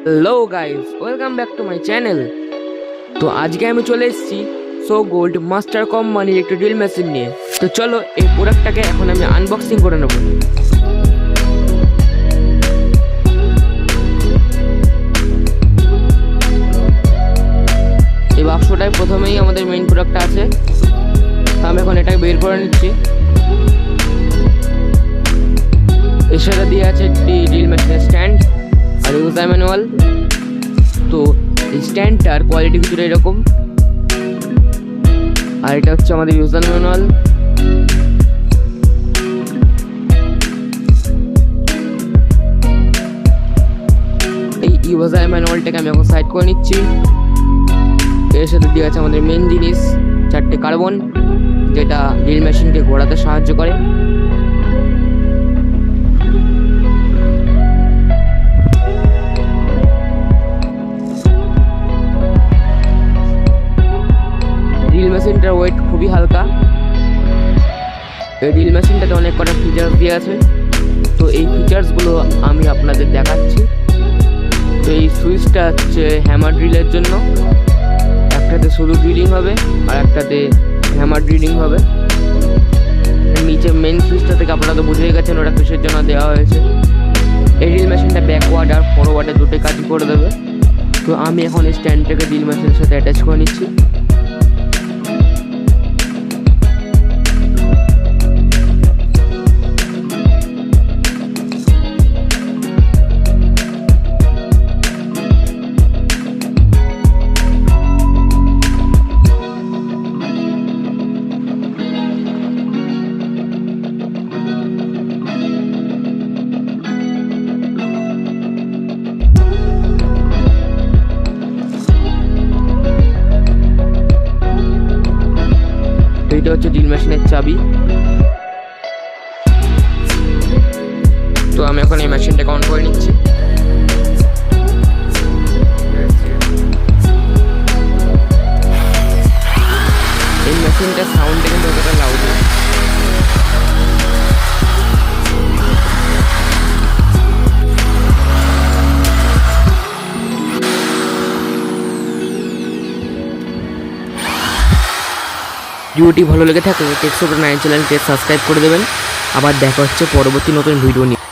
Hello guys, welcome back to my channel. তো আজকে আমি চলে এসেছি সো গোল্ড মাস্টার কোম্পানির একটা ড্রিল মেশিন নিয়ে। তো চলো এই প্রোডাক্টটাকে এখন আমি আনবক্সিং করে নেব। এই বাক্সটায় প্রথমেই আমাদের মেইন প্রোডাক্টটা আছে। আমি এখন এটাকে বের করে নিচ্ছি। এর সাথে দিয়ে আছে একটি ড্রিল মেশিনের স্ট্যান্ড আর ইউজার ম্যানুয়াল। তো এই স্ট্যান্ডটার কোয়ালিটি কিছুটা এরকম, আর এটা হচ্ছে আমাদের ইউজার ম্যানুয়াল। এই ইউজার ম্যানুয়ালটাকে আমি এখন সাইড করে নিচ্ছি। এর সাথে দিয়ে আছে আমাদের মেন জিনিস, চারটে কার্বন, যেটা ড্রিল মেশিনকে ঘোরাতে সাহায্য করে। ড্রিল মেশিনটার ওয়েট খুবই হালকা। এই ড্রিল মেশিনটাতে অনেক কটা ফিচার্স দিয়ে আছে, তো এই ফিচার্সগুলো আমি আপনাদের দেখাচ্ছি। তো এই সুইচটা হচ্ছে হ্যামার ড্রিলের জন্য, একটাতে শুধু ড্রিলিং হবে আর একটাতে হ্যামার ড্রিলিং হবে। নিচে মেন সুইচটা থেকে আপনারা তো বুঝেই গেছেন ওটা কিসের জন্য দেওয়া হয়েছে। এই ড্রিল মেশিনটা ব্যাকওয়ার্ড আর ফরওয়ার্ডে দুটোই কাজ করে দেবে। তো আমি এখন এই স্ট্যান্ডটাকে ড্রিল মেশিনের সাথে অ্যাটাচ করে নিচ্ছি। এটা হচ্ছে ড্রিল মেশিনের চাবি। তো আমি এখন এই মেশিনটাকে অন করে নিচ্ছি। এই মেশিনটার সাউন্ডটা কিন্তু অতটা লাউড না। ভিডিওটি ভালো লেগে থাকলে টেক্সট9 চ্যানেলকে সাবস্ক্রাইব করে দেবেন। আবার দেখা হচ্ছে পরবর্তী নতুন ভিডিও নিয়ে।